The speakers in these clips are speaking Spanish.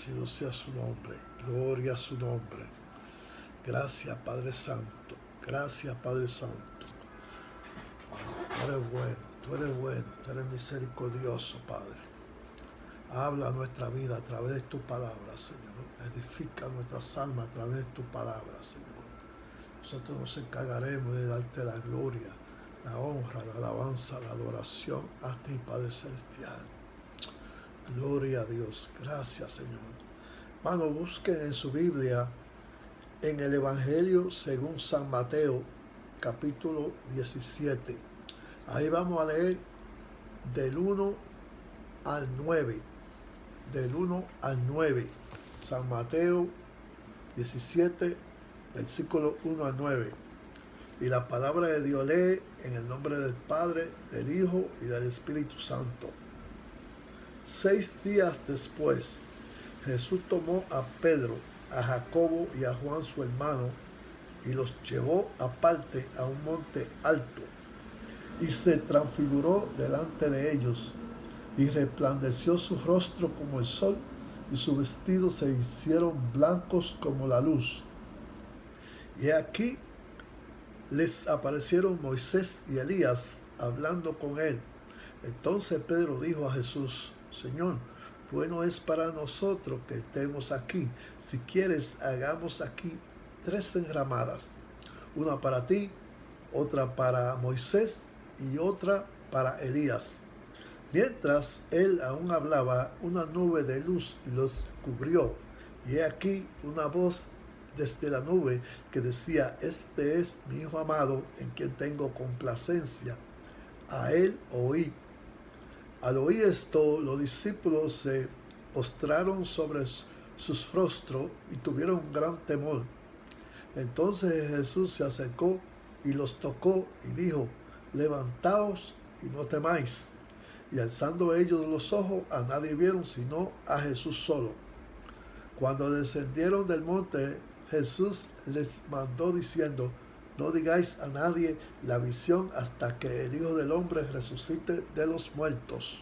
Bendecido sea su nombre. Gloria a su nombre. Gracias, Padre Santo. Gracias, Padre Santo. Tú eres bueno, tú eres bueno, tú eres misericordioso, Padre. Habla nuestra vida a través de tu palabra, Señor. Edifica nuestras almas a través de tu palabra, Señor. Nosotros nos encargaremos de darte la gloria, la honra, la alabanza, la adoración a ti, Padre Celestial. Gloria a Dios. Gracias, Señor. Hermano, busquen en su Biblia, en el Evangelio según San Mateo, capítulo 17. Ahí vamos a leer del 1 al 9. Del 1 al 9. San Mateo 17, versículo 1 al 9. Y la palabra de Dios lee en el nombre del Padre, del Hijo y del Espíritu Santo. 6 días después, Jesús tomó a Pedro, a Jacobo y a Juan su hermano, y los llevó aparte a un monte alto, y se transfiguró delante de ellos, y resplandeció su rostro como el sol, y sus vestidos se hicieron blancos como la luz. Y aquí les aparecieron Moisés y Elías hablando con él. Entonces Pedro dijo a Jesús: Señor, bueno es para nosotros que estemos aquí. Si quieres, hagamos aquí 3 enramadas, una para ti, otra para Moisés y otra para Elías. Mientras él aún hablaba, una nube de luz los cubrió, y he aquí una voz desde la nube que decía: Este es mi Hijo amado, en quien tengo complacencia, a él oíd. Al oír esto, los discípulos se postraron sobre sus rostros y tuvieron un gran temor. Entonces Jesús se acercó y los tocó y dijo: Levantaos y no temáis. Y alzando ellos los ojos, a nadie vieron sino a Jesús solo. Cuando descendieron del monte, Jesús les mandó diciendo: No digáis a nadie la visión hasta que el Hijo del Hombre resucite de los muertos.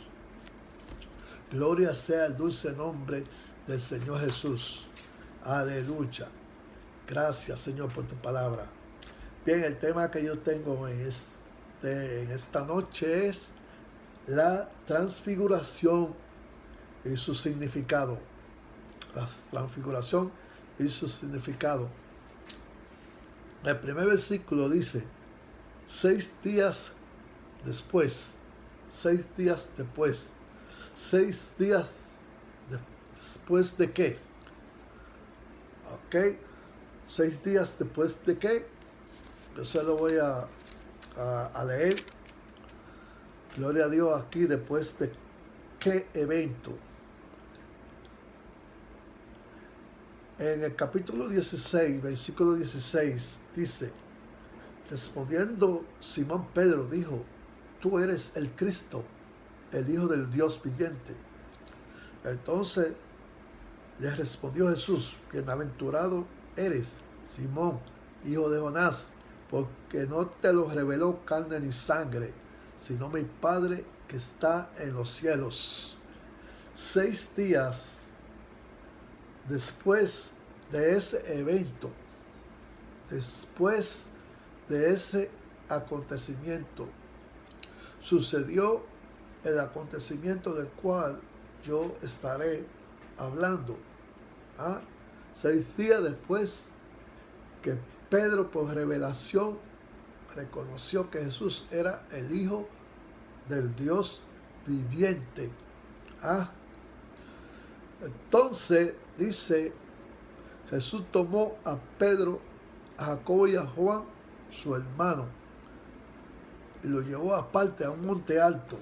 Gloria sea el dulce nombre del Señor Jesús. Aleluya. Gracias, Señor, por tu palabra. Bien, el tema que yo tengo en esta noche es la transfiguración y su significado. La transfiguración y su significado. El primer versículo dice: 6 días después. 6 días después. 6 días después de qué. Ok. 6 días después de qué. Yo se lo voy a leer. Gloria a Dios, aquí después de qué evento. En el capítulo 16, versículo 16, dice: Respondiendo Simón Pedro dijo: Tú eres el Cristo, el Hijo del Dios viviente. Entonces le respondió Jesús: Bienaventurado eres, Simón, hijo de Jonás, porque no te lo reveló carne ni sangre, sino mi Padre que está en los cielos. 6 días después de ese evento, después de ese acontecimiento, sucedió el acontecimiento del cual yo estaré hablando. 6 días después que Pedro, por revelación, reconoció que Jesús era el Hijo del Dios viviente. Entonces dice: Jesús tomó a Pedro, a Jacobo y a Juan, su hermano, y lo llevó aparte a un monte alto.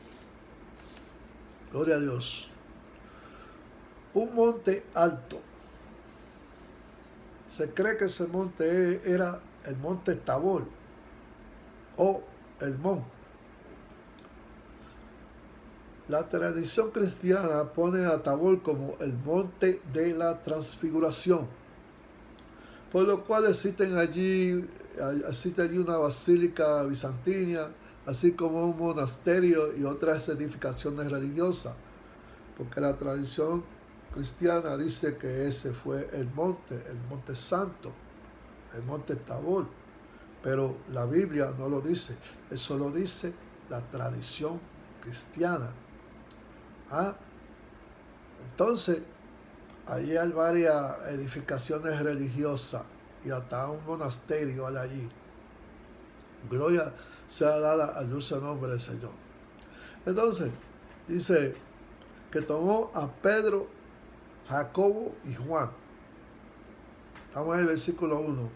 Gloria a Dios. Un monte alto. Se cree que ese monte era el monte Tabor o el Mon. La tradición cristiana pone a Tabor como el monte de la transfiguración, por lo cual existe allí una basílica bizantina, así como un monasterio y otras edificaciones religiosas, porque la tradición cristiana dice que ese fue el monte santo, el monte Tabor, pero la Biblia no lo dice, eso lo dice la tradición cristiana. Entonces, allí hay varias edificaciones religiosas y hasta un monasterio hay allí. Gloria sea dada al dulce nombre del Señor. Entonces, dice que tomó a Pedro, Jacobo y Juan. Estamos en el versículo 1.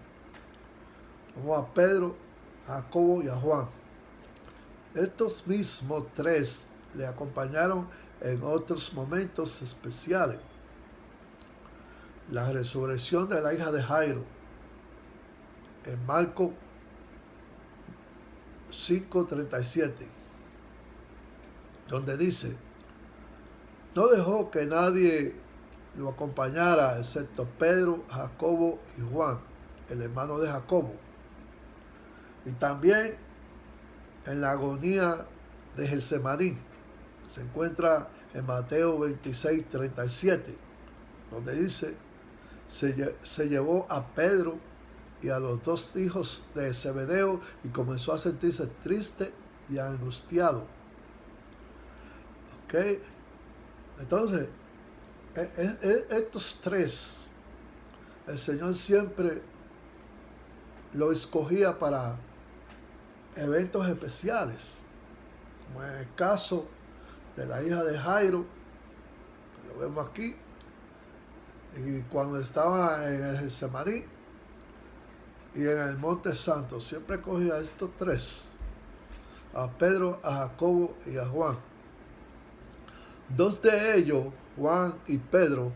Tomó a Pedro, Jacobo y a Juan. Estos mismos tres le acompañaron en otros momentos especiales. La resurrección de la hija de Jairo, en Marcos 5:37, donde dice: no dejó que nadie lo acompañara excepto Pedro, Jacobo y Juan, el hermano de Jacobo. Y también en la agonía de Getsemaní, se encuentra en Mateo 26:37, donde dice: se llevó a Pedro y a los dos hijos de Zebedeo y comenzó a sentirse triste y angustiado. ¿Ok? Entonces, estos tres, el Señor siempre lo escogía para eventos especiales, como en el caso de la hija de Jairo, que lo vemos aquí, y cuando estaba en el Getsemaní y en el Monte Santo, siempre cogía a estos tres, a Pedro, a Jacobo y a Juan. Dos de ellos, Juan y Pedro,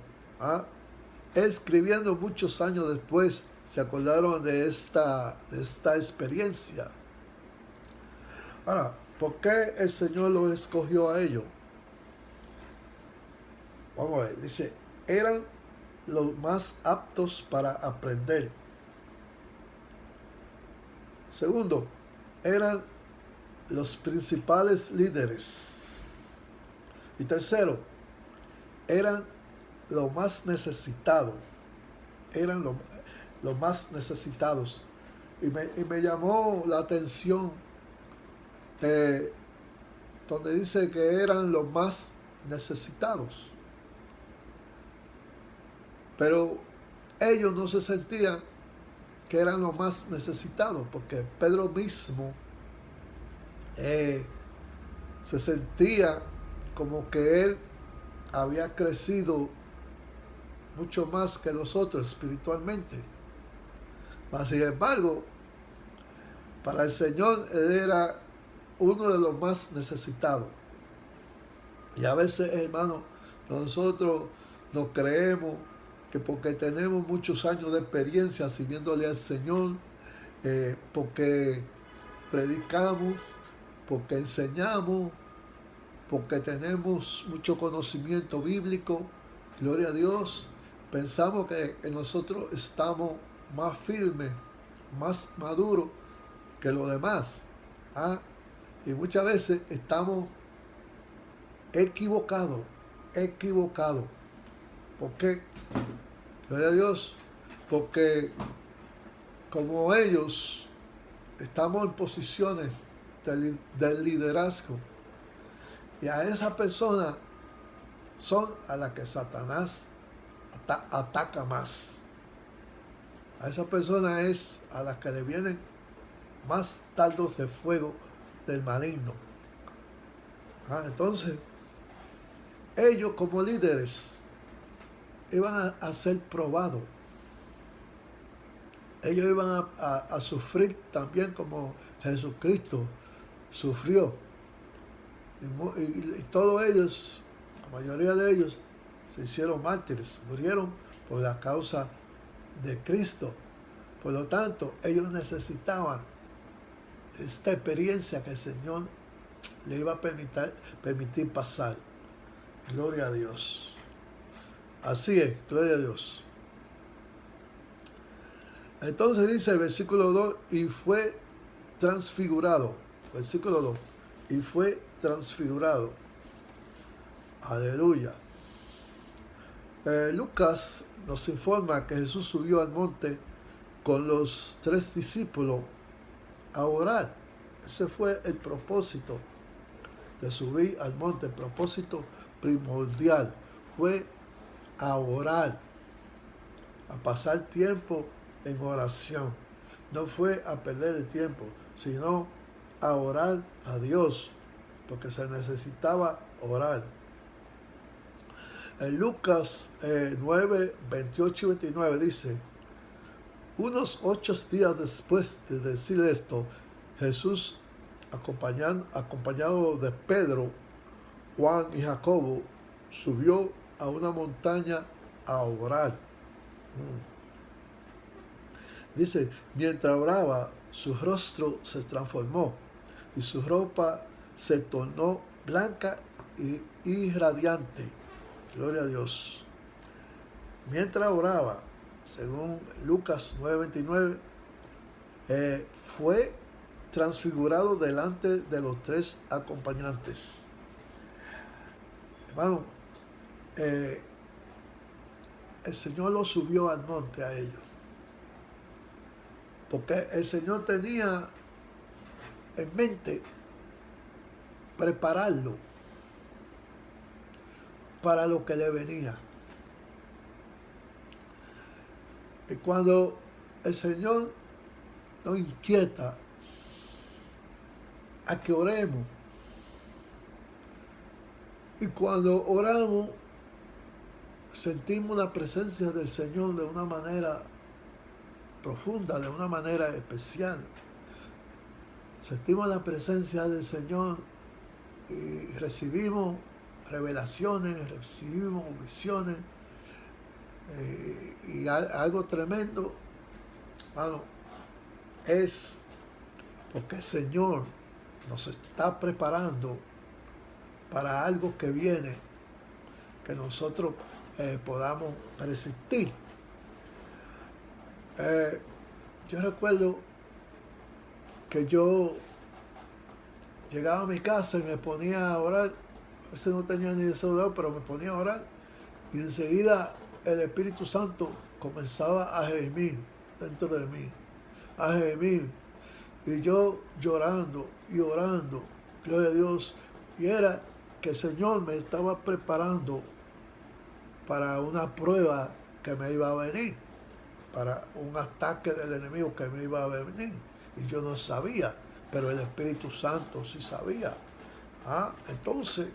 escribiendo muchos años después, se acordaron de esta experiencia. Ahora, ¿por qué el Señor los escogió a ellos? Vamos a ver, dice: eran los más aptos para aprender. Segundo, eran los principales líderes. Y tercero, eran los más necesitados. Eran los más necesitados. Y me llamó la atención donde dice que eran los más necesitados. Pero ellos no se sentían que eran los más necesitados, porque Pedro mismo se sentía como que él había crecido mucho más que los otros espiritualmente. Mas, sin embargo, para el Señor él era uno de los más necesitados. Y a veces, hermano, nosotros nos creemos que porque tenemos muchos años de experiencia sirviéndole al Señor, porque predicamos, porque enseñamos, porque tenemos mucho conocimiento bíblico, gloria a Dios, pensamos que nosotros estamos más firmes, más maduros que los demás. Y muchas veces estamos equivocados. ¿Por qué? Gloria a Dios, porque como ellos estamos en posiciones del liderazgo, y a esa persona son a las que Satanás ataca más. A esa persona es a las que le vienen más dardos de fuego del maligno. Entonces, ellos como líderes iban a ser probados. Ellos iban a sufrir también como Jesucristo sufrió. Y todos ellos, la mayoría de ellos, se hicieron mártires, murieron por la causa de Cristo. Por lo tanto, ellos necesitaban esta experiencia que el Señor le iba a permitir pasar. Gloria a Dios. Así es, gloria a Dios. Entonces dice el versículo 2, y fue transfigurado. Versículo 2, y fue transfigurado. Aleluya. Lucas nos informa que Jesús subió al monte con los 3 discípulos a orar. Ese fue el propósito de subir al monte. El propósito primordial fue a orar, a pasar tiempo en oración. No fue a perder el tiempo, sino a orar a Dios, porque se necesitaba orar. En Lucas 9, 28 y 29 dice: unos 8 días después de decir esto, Jesús, acompañado de Pedro, Juan y Jacobo, subió a una montaña a orar. Dice, mientras oraba, su rostro se transformó y su ropa se tornó blanca y radiante. Gloria a Dios. Mientras oraba, según Lucas 9:29, fue transfigurado delante de los 3 acompañantes. Hermano, el Señor los subió al monte a ellos, porque el Señor tenía en mente prepararlo para lo que le venía. Y cuando el Señor nos inquieta a que oremos, y cuando oramos sentimos la presencia del Señor de una manera profunda, de una manera especial. Sentimos la presencia del Señor y recibimos revelaciones, recibimos visiones, y algo tremendo, hermano, es porque el Señor nos está preparando para algo que viene, que nosotros podamos resistir. Yo recuerdo que yo llegaba a mi casa y me ponía a orar. A veces no tenía ni deseo de orar, pero me ponía a orar, y enseguida el Espíritu Santo comenzaba a gemir dentro de mí, a gemir, y yo llorando y orando, gloria a Dios, y era que el Señor me estaba preparando para una prueba que me iba a venir, para un ataque del enemigo que me iba a venir, y yo no sabía, pero el Espíritu Santo sí sabía. Entonces,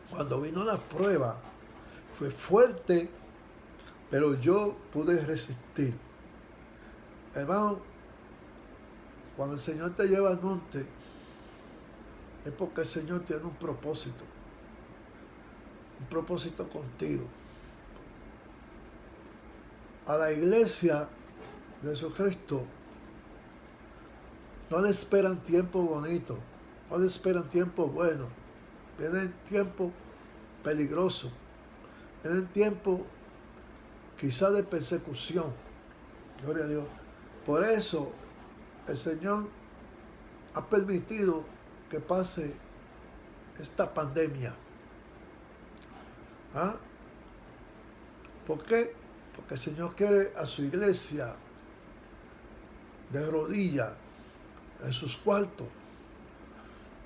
cuando vino la prueba, fue fuerte, pero yo pude resistir. Hermano, cuando el Señor te lleva al monte, es porque el Señor tiene un propósito contigo. A la iglesia de Jesucristo no le esperan tiempos bonitos, no le esperan tiempos buenos, vienen tiempos peligrosos, vienen tiempos quizás de persecución. Gloria a Dios. Por eso el Señor ha permitido que pase esta pandemia. ¿Por qué? Porque el Señor quiere a su iglesia de rodillas en sus cuartos,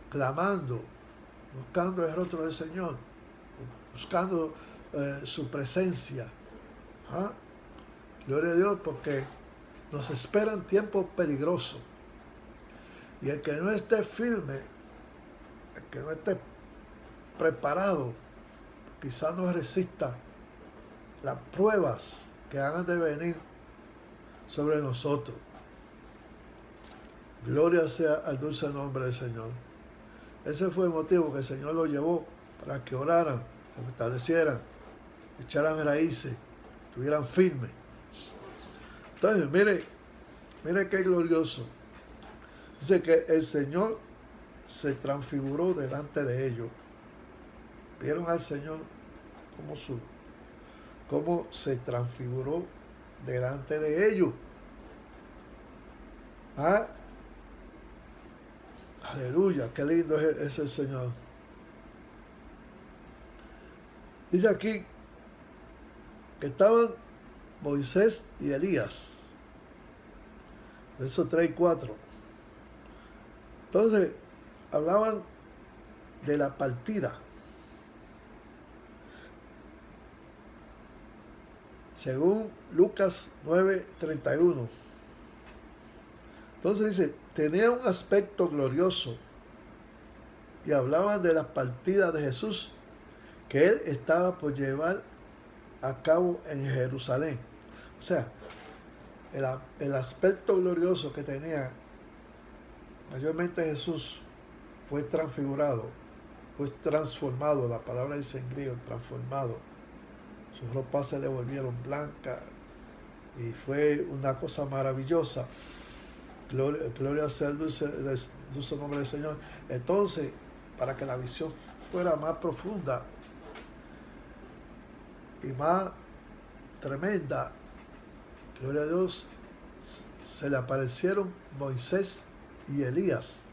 clamando, buscando el rostro del Señor, buscando su presencia. Gloria a Dios, porque nos esperan tiempos peligrosos. Y el que no esté firme, el que no esté preparado, quizás no resista las pruebas que han de venir sobre nosotros. Gloria sea al dulce nombre del Señor. Ese fue el motivo que el Señor lo llevó, para que oraran, se fortalecieran, echaran raíces, estuvieran firmes. Entonces, mire qué glorioso. Dice que el Señor se transfiguró delante de ellos. Vieron al Señor cómo se transfiguró delante de ellos. Aleluya, qué lindo es el Señor. Dice aquí que estaban Moisés y Elías. Versos 3 y 4. Entonces, hablaban de la partida. Según Lucas 9:31. Entonces dice, tenía un aspecto glorioso y hablaban de la partida de Jesús que él estaba por llevar a cabo en Jerusalén. O sea, el aspecto glorioso que tenía mayormente Jesús fue transfigurado, fue transformado, la palabra dice en griego, transformado. Sus ropas se le volvieron blancas y fue una cosa maravillosa. Gloria sea el dulce nombre del Señor. Entonces, para que la visión fuera más profunda y más tremenda, gloria a Dios, se le aparecieron Moisés y Elías,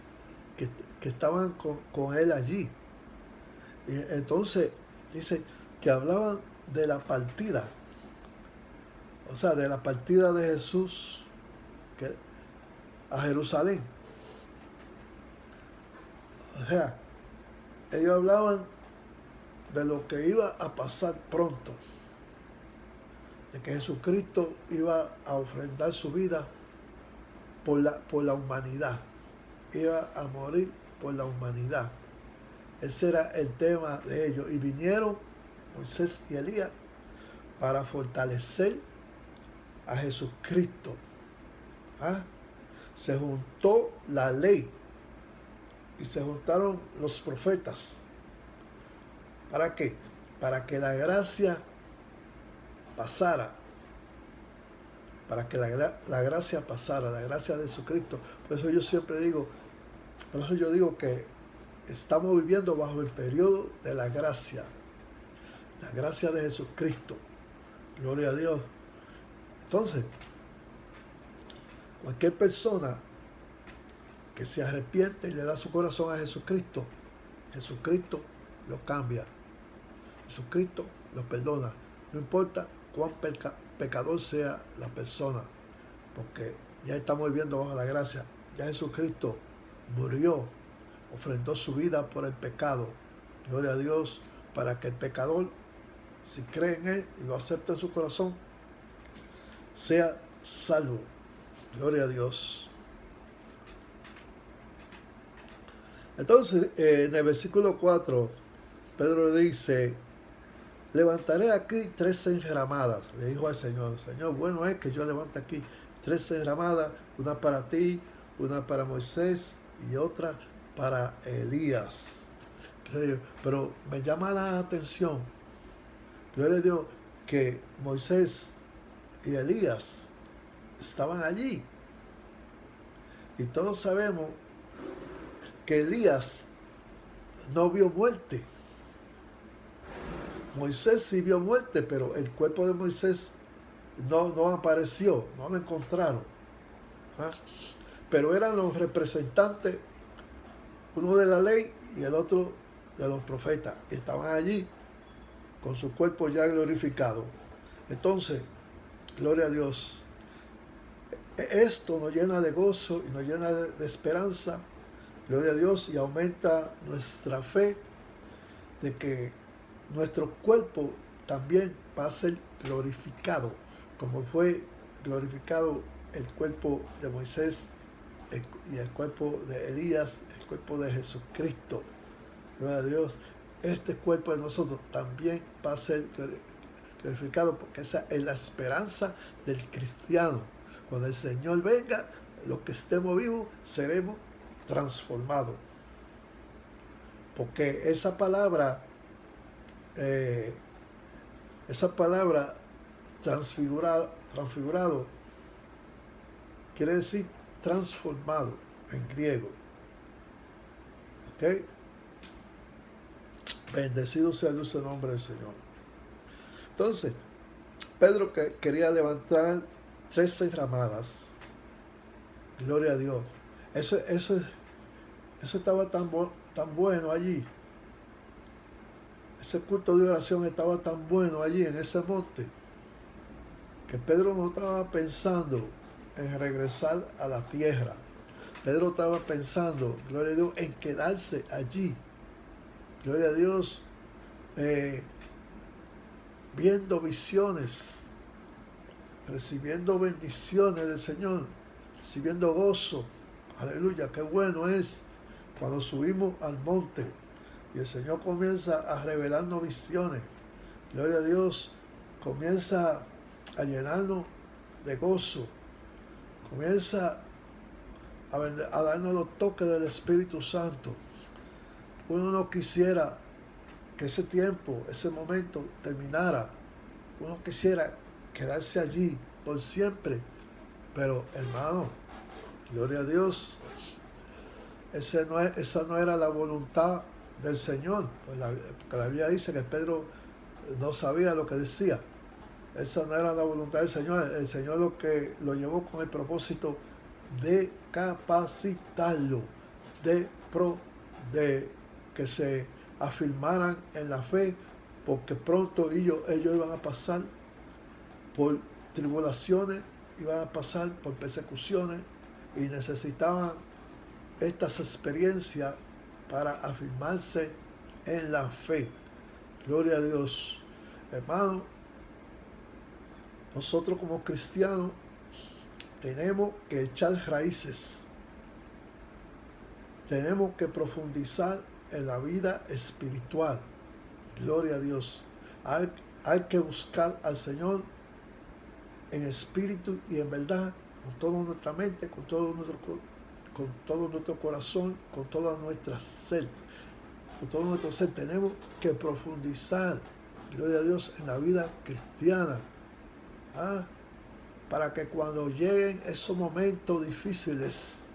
que estaban con él allí. Y entonces dice que hablaban de la partida, o sea, de la partida de Jesús a Jerusalén. O sea, ellos hablaban de lo que iba a pasar pronto, de que Jesucristo iba a ofrendar su vida por la humanidad, iba a morir por la humanidad. Ese era el tema de ellos. Y vinieron Moisés y Elías para fortalecer a Jesucristo. ¿Ah? Se juntó la ley y se juntaron los profetas. ¿Para qué? Para que la gracia pasara. Para que la gracia pasara, la gracia de Jesucristo. Por eso yo siempre digo, por eso yo digo que estamos viviendo bajo el periodo de la gracia de Jesucristo. Gloria a Dios. Entonces, cualquier persona que se arrepiente y le da su corazón a Jesucristo, Jesucristo lo cambia. Jesucristo lo perdona. No importa cuán pecador sea la persona, porque ya estamos viviendo bajo la gracia. Ya Jesucristo murió, ofrendó su vida por el pecado. Gloria a Dios, para que el pecador, si cree en él y lo acepta en su corazón, sea salvo. Gloria a Dios. Entonces, en el versículo 4, Pedro dice, levantaré aquí 13 enramadas. Le dijo al Señor, Señor, bueno es que yo levante aquí 13 enramadas, una para ti, una para Moisés y otra para Elías. Pero me llama la atención, gloria a Dios, que Moisés y Elías estaban allí. Y todos sabemos que Elías no vio muerte. Moisés sí vio muerte, pero el cuerpo de Moisés no apareció, no lo encontraron. ¿Ah? Pero eran los representantes, uno de la ley y el otro de los profetas. Estaban allí con su cuerpo ya glorificado. Entonces, gloria a Dios. Esto nos llena de gozo y nos llena de esperanza. Gloria a Dios, y aumenta nuestra fe de que nuestro cuerpo también va a ser glorificado, como fue glorificado el cuerpo de Moisés y el cuerpo de Elías, el cuerpo de Jesucristo. Gloria a Dios. Este cuerpo de nosotros también va a ser glorificado, porque esa es la esperanza del cristiano. Cuando el Señor venga, los que estemos vivos seremos transformados. Porque esa palabra transfigurado, quiere decir transformado en griego. ¿Ok? Bendecido sea el dulce nombre del Señor. Entonces, Pedro quería levantar 13 enramadas. Gloria a Dios. Eso estaba tan bueno allí. Ese culto de oración estaba tan bueno allí en ese monte. que Pedro no estaba pensando en regresar a la tierra. Pedro estaba pensando, gloria a Dios, en quedarse allí. Gloria a Dios, viendo visiones, recibiendo bendiciones del Señor, recibiendo gozo. Aleluya, qué bueno es cuando subimos al monte y el Señor comienza a revelarnos visiones. Gloria a Dios, comienza a llenarnos de gozo, comienza a darnos los toques del Espíritu Santo. Uno no quisiera que ese tiempo, ese momento terminara. Uno quisiera quedarse allí por siempre. Pero hermano, gloria a Dios, esa no era la voluntad del Señor. Pues porque la Biblia dice que Pedro no sabía lo que decía. Esa no era la voluntad del Señor. El Señor lo llevó con el propósito de capacitarlo, de que se afirmaran en la fe, porque pronto ellos iban a pasar por tribulaciones, iban a pasar por persecuciones y necesitaban estas experiencias para afirmarse en la fe. Gloria a Dios. Hermano, nosotros como cristianos tenemos que echar raíces. Tenemos que profundizar en la vida espiritual. Gloria a Dios. Hay que buscar al Señor en espíritu y en verdad, con toda nuestra mente, con todo nuestro corazón, con toda nuestra ser. Con todo nuestro ser tenemos que profundizar, gloria a Dios, en la vida cristiana. Para que cuando lleguen esos momentos difíciles,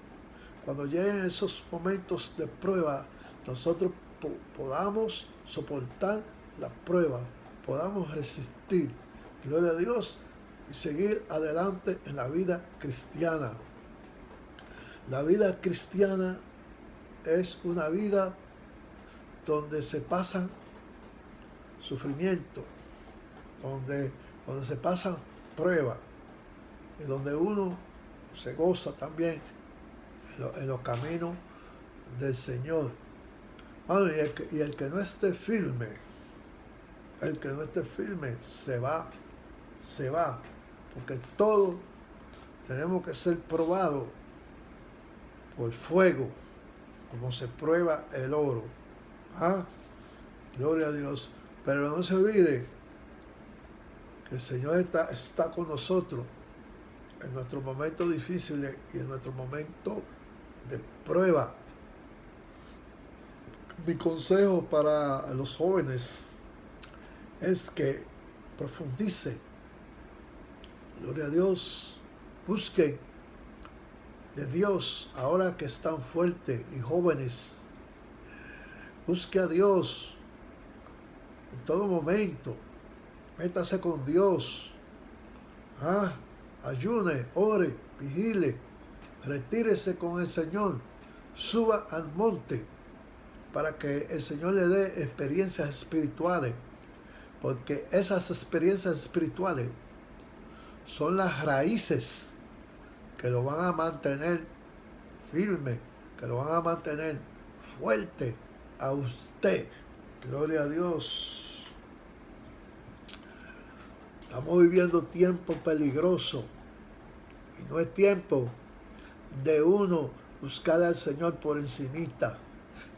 cuando lleguen esos momentos de prueba, nosotros podamos soportar la prueba, podamos resistir, gloria a Dios, y seguir adelante en la vida cristiana. La vida cristiana es una vida donde se pasan sufrimiento, donde se pasan pruebas, y donde uno se goza también en los caminos del Señor. Y el que no esté firme, se va, porque todos tenemos que ser probados por fuego, como se prueba el oro. Gloria a Dios. Pero no se olvide que el Señor está con nosotros en nuestros momentos difíciles y en nuestros momentos de prueba. Mi consejo para los jóvenes es que profundice. Gloria a Dios. Busquen de Dios ahora que están fuertes y jóvenes. Busque a Dios en todo momento. Métase con Dios. Ayune, ore, vigile. Retírese con el Señor. Suba al monte para que el Señor le dé experiencias espirituales. Porque esas experiencias espirituales son las raíces que lo van a mantener firme, que lo van a mantener fuerte a usted. Gloria a Dios. Estamos viviendo tiempos peligrosos y no es tiempo de uno buscar al Señor por encimita.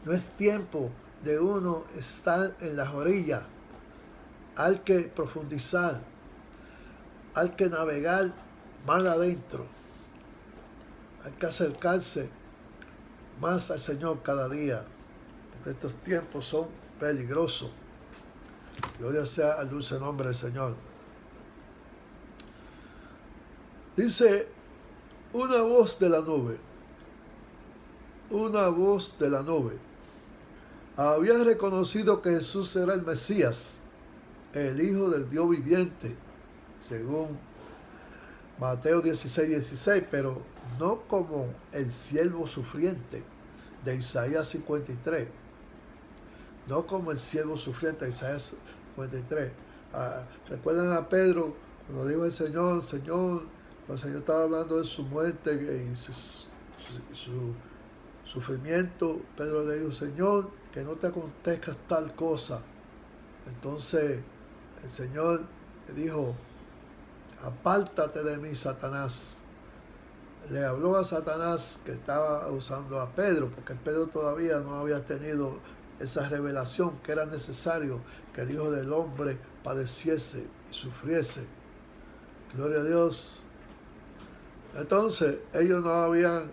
No es tiempo de uno estar en las orillas. Hay que profundizar, hay que navegar más adentro, hay que acercarse más al Señor cada día, porque estos tiempos son peligrosos. Gloria sea al dulce nombre del Señor. Dice, una voz de la nube había reconocido que Jesús era el Mesías, el Hijo del Dios viviente, según Mateo 16:16, pero no como el siervo sufriente de Isaías 53. No como el siervo sufriente de Isaías 53. ¿Recuerdan a Pedro Cuando dijo el Señor, cuando el Señor estaba hablando de su muerte y su sufrimiento, Pedro le dijo, Señor, que no te acontezca tal cosa. Entonces el Señor le dijo, apártate de mí, Satanás. Le habló a Satanás que estaba usando a Pedro, porque Pedro todavía no había tenido esa revelación que era necesario que el Hijo del Hombre padeciese y sufriese. Gloria a Dios. Entonces, ellos no habían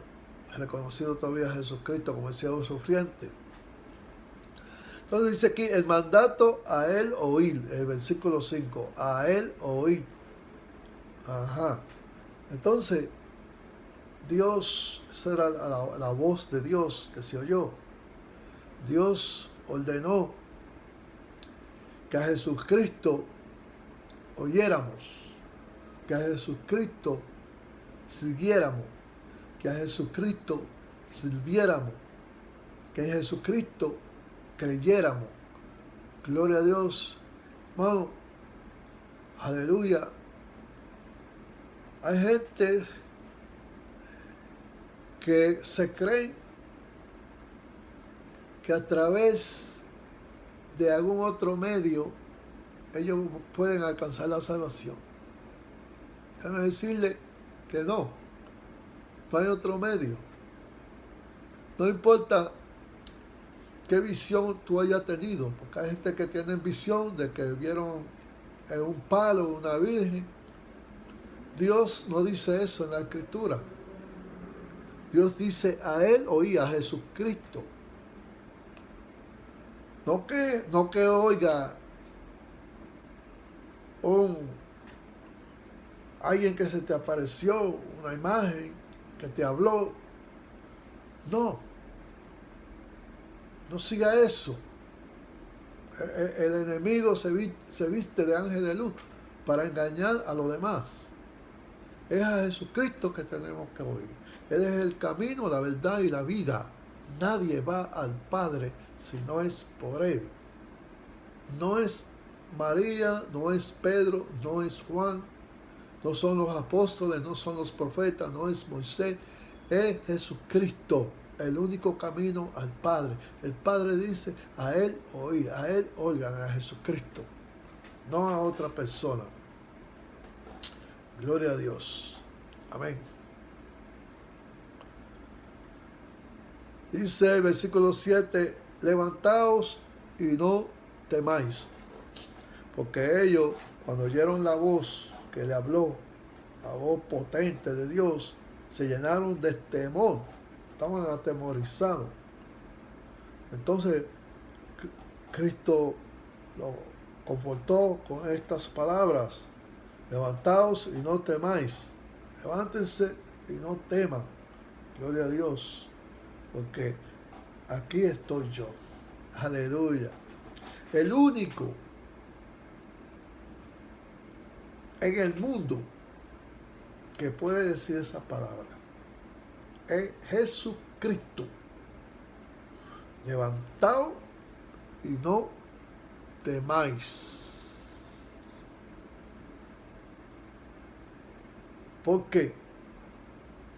reconocido todavía a Jesucristo como el siervo sufriente. Entonces dice aquí, el mandato a él oír, el versículo 5, a él oír. Ajá. Entonces, Dios, esa era la voz de Dios que se oyó. Dios ordenó que a Jesucristo oyéramos, que a Jesucristo siguiéramos, que a Jesucristo sirviéramos, que en Jesucristo creyéramos. Gloria a Dios. Hermano, aleluya. Hay gente que se creen que a través de algún otro medio ellos pueden alcanzar la salvación. Déjame decirle que no hay otro medio. No importa qué visión tú hayas tenido, porque hay gente que tiene visión de que vieron en un palo una virgen. Dios no dice eso en la Escritura. Dios dice a él oí, a Jesucristo. No que oiga alguien que se te apareció, una imagen que te habló. No siga eso. El enemigo se viste de ángel de luz para engañar a los demás. Es a Jesucristo que tenemos que oír. Él es el camino, la verdad y la vida. Nadie va al Padre si no es por Él. No es María, no es Pedro, no es Juan, no son los apóstoles, no son los profetas, no es Moisés. Es Jesucristo, el único camino al Padre. El Padre dice, a Él oír, a Él oigan, a Jesucristo, no a otra persona. Gloria a Dios. Amén. Dice el versículo 7, levantaos y no temáis. Porque ellos, cuando oyeron la voz que le habló, la voz potente de Dios, se llenaron de temor. Estaban atemorizados. Entonces, Cristo lo confortó con estas palabras. Levantaos y no temáis. Levántense y no teman. Gloria a Dios. Porque aquí estoy yo. Aleluya. El único en el mundo que puede decir esa palabra es Jesucristo. Levantaos y no temáis. ¿Por qué?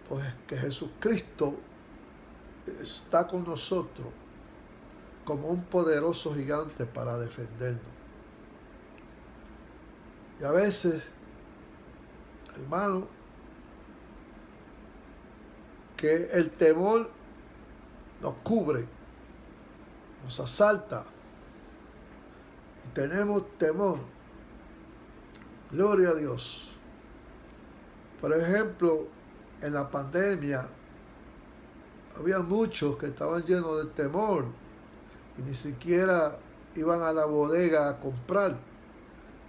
Pues que Jesucristo está con nosotros como un poderoso gigante para defendernos. Y a veces, hermano, que el temor nos cubre, nos asalta y tenemos temor. Gloria a Dios. Por ejemplo, en la pandemia había muchos que estaban llenos de temor y ni siquiera iban a la bodega a comprar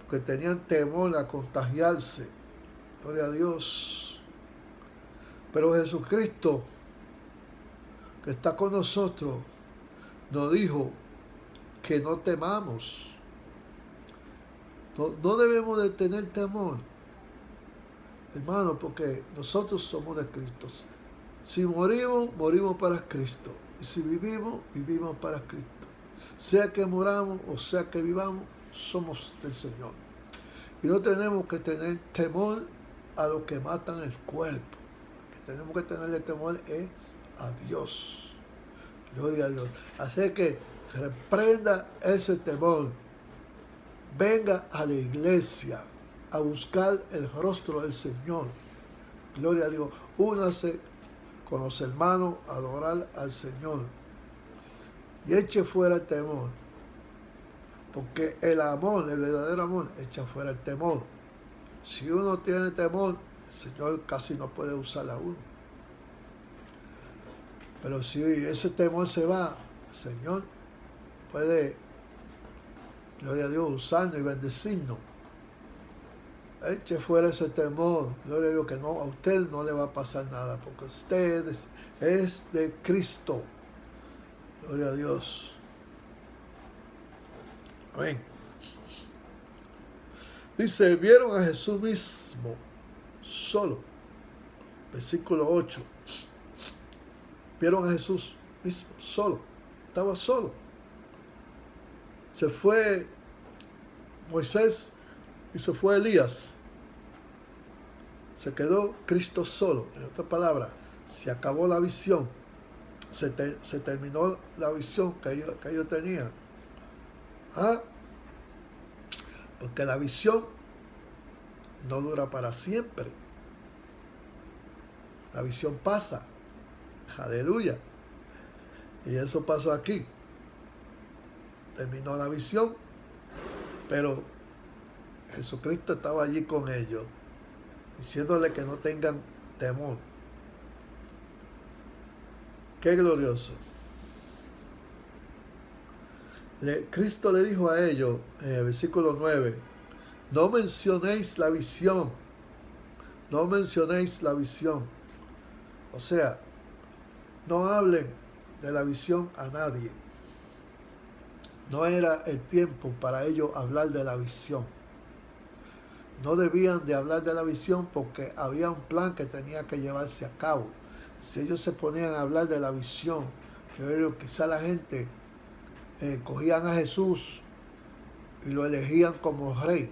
porque tenían temor a contagiarse. Gloria a Dios. Pero Jesucristo, que está con nosotros, nos dijo que no temamos. No debemos de tener temor, hermano, porque nosotros somos de Cristo. Si morimos, morimos para Cristo. Y si vivimos, vivimos para Cristo. Sea que moramos o sea que vivamos, somos del Señor. Y no tenemos que tener temor a los que matan el cuerpo. Lo que tenemos que tenerle temor es a Dios. Gloria a Dios. Así que reprenda ese temor. Venga a la iglesia a buscar el rostro del Señor. Gloria a Dios. Únase con los hermanos a adorar al Señor. Y eche fuera el temor. Porque el amor, el verdadero amor, echa fuera el temor. Si uno tiene temor, el Señor casi no puede usar a uno. Pero si ese temor se va, el Señor puede, gloria a Dios, usarnos y bendecirnos. Eche fuera ese temor. Gloria a Dios, que no, a usted no le va a pasar nada, porque usted es de Cristo. Gloria a Dios. Amén. Dice, vieron a Jesús mismo solo. Versículo 8. Vieron a Jesús mismo solo. Estaba solo. Se fue Moisés y se fue Elías. Se quedó Cristo solo. En otras palabras, se acabó la visión. Se terminó la visión que ellos tenían. ¿Ah? Porque la visión no dura para siempre. La visión pasa. Aleluya. Y eso pasó aquí. Terminó la visión, pero Jesucristo estaba allí con ellos, diciéndole que no tengan temor. Qué glorioso. Cristo le dijo a ellos, en el versículo 9, no mencionéis la visión, no mencionéis la visión. O sea, no hablen de la visión a nadie. No era el tiempo para ellos hablar de la visión. No debían de hablar de la visión porque había un plan que tenía que llevarse a cabo. Si ellos se ponían a hablar de la visión, quizá la gente cogían a Jesús y lo elegían como rey.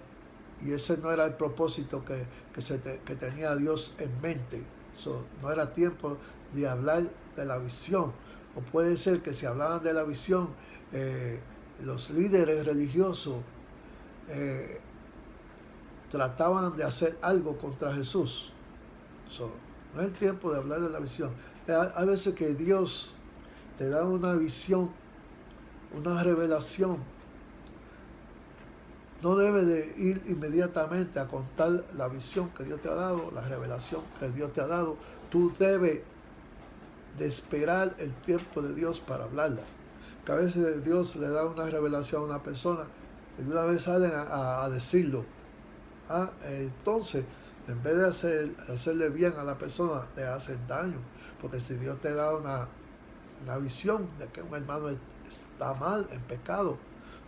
Y ese no era el propósito que tenía Dios en mente. No era tiempo de hablar de la visión. O puede ser que si hablaban de la visión, los líderes religiosos trataban de hacer algo contra Jesús. No es el tiempo de hablar de la visión. Hay veces que Dios te da una visión, una revelación. No debe de ir inmediatamente a contar la visión que Dios te ha dado, la revelación que Dios te ha dado. Tú debes de esperar el tiempo de Dios para hablarla. Que a veces Dios le da una revelación a una persona y de una vez salen a decirlo. Entonces, en vez de hacerle bien a la persona, le hacen daño. Porque si Dios te da una visión de que un hermano está mal, en pecado,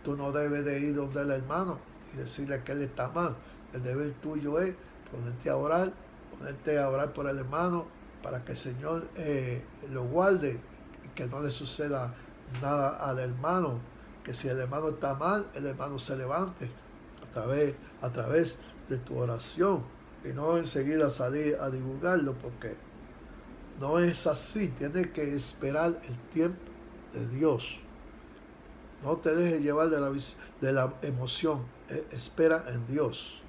tú no debes de ir donde el hermano y decirle que él está mal. El deber tuyo es ponerte a orar por el hermano para que el Señor lo guarde y que no le suceda nada al hermano. Que si el hermano está mal, el hermano se levante a través de tu oración y no enseguida salir a divulgarlo, porque no es así. Tienes que esperar el tiempo de Dios. No te dejes llevar de la emoción. Espera en Dios.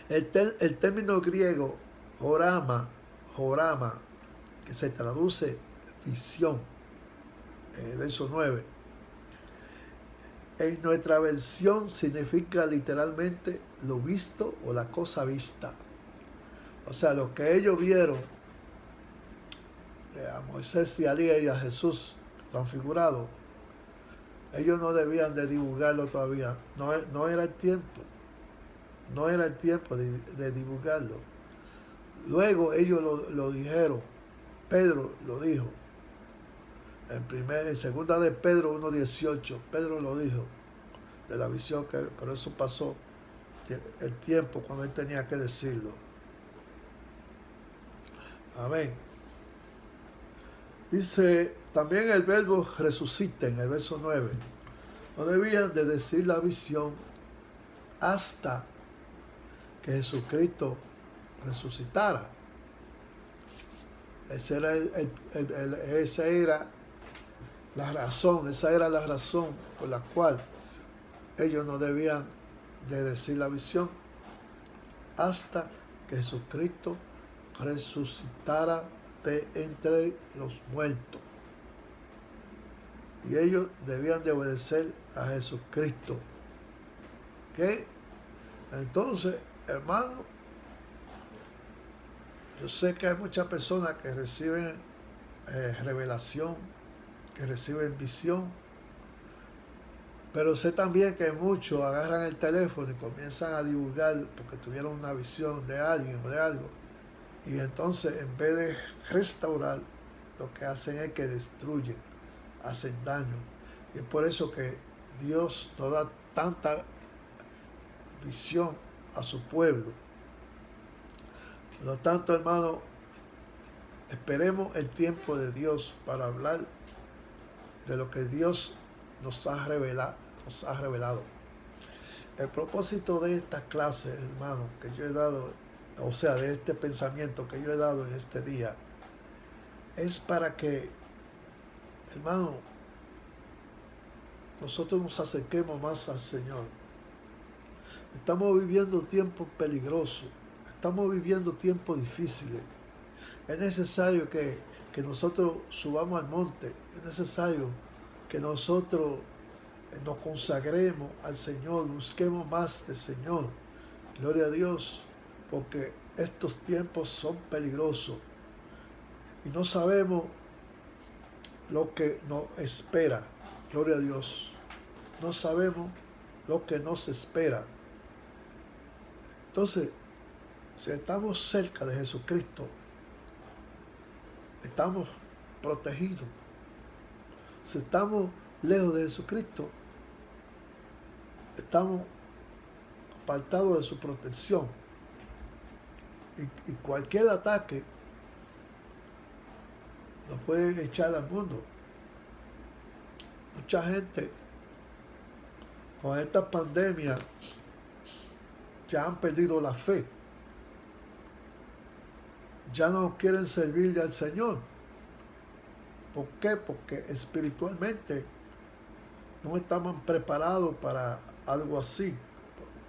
El término griego jorama, que se traduce visión, en el verso 9, en nuestra versión significa literalmente lo visto o la cosa vista. O sea, lo que ellos vieron a Moisés y a Elías y a Jesús transfigurado, ellos no debían de divulgarlo todavía. No era el tiempo. No era el tiempo de divulgarlo. Luego ellos lo dijeron. Pedro lo dijo. En segunda de Pedro 1:18, Pedro lo dijo de la visión, pero eso pasó el tiempo cuando él tenía que decirlo. Amén. Dice también el verbo resucita en el verso 9. No debían de decir la visión hasta que Jesucristo resucitara. Esa era la razón por la cual ellos no debían de decir la visión hasta que Jesucristo resucitara de entre los muertos. Y ellos debían de obedecer a Jesucristo. ¿Qué? Entonces, hermano, yo sé que hay muchas personas que reciben revelación, que reciben visión, pero sé también que muchos agarran el teléfono y comienzan a divulgar porque tuvieron una visión de alguien o de algo. Y entonces, en vez de restaurar, lo que hacen es que destruyen, hacen daño. Y es por eso que Dios nos da tanta visión a su pueblo. Por lo tanto, hermano, esperemos el tiempo de Dios para hablar de lo que Dios nos ha revelado. El propósito de esta clase, hermano, que yo he dado, o sea, de este pensamiento que yo he dado en este día, es para que, hermano, nosotros nos acerquemos más al Señor. Estamos viviendo tiempos peligrosos, estamos viviendo tiempos difíciles. Es necesario que nosotros subamos al monte, es necesario que nosotros nos consagremos al Señor, busquemos más del Señor. Gloria a Dios, porque estos tiempos son peligrosos y no sabemos lo que nos espera. Gloria a Dios. No sabemos lo que nos espera. Entonces, si estamos cerca de Jesucristo, estamos protegidos. Si estamos lejos de Jesucristo, estamos apartados de su protección. Y cualquier ataque nos puede echar al mundo. Mucha gente con esta pandemia ya han perdido la fe. Ya no quieren servirle al Señor. ¿Por qué? Porque espiritualmente no estamos preparados para algo así,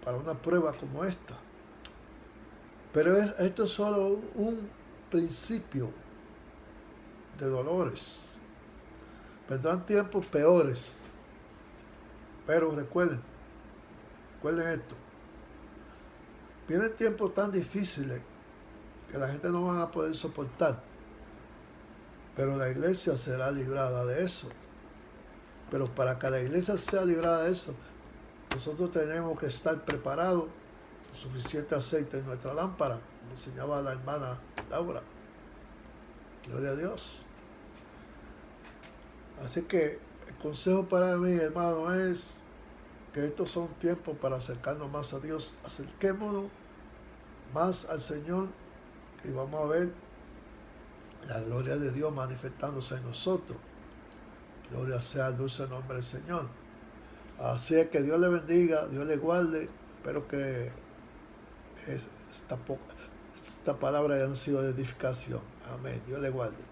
para una prueba como esta. Pero esto es solo un principio de dolores. Vendrán tiempos peores. Pero recuerden esto. Vienen tiempos tan difíciles que la gente no va a poder soportar. Pero la iglesia será librada de eso. Pero para que la iglesia sea librada de eso, nosotros tenemos que estar preparados con suficiente aceite en nuestra lámpara, como enseñaba la hermana Laura. Gloria a Dios. Así que el consejo para mí, hermano, es que estos son tiempos para acercarnos más a Dios. Acerquémonos más al Señor y vamos a ver la gloria de Dios manifestándose en nosotros. Gloria sea al dulce nombre del Señor. Así es que Dios le bendiga, Dios le guarde. Espero que esta palabra haya sido de edificación. Amén. Dios le guarde.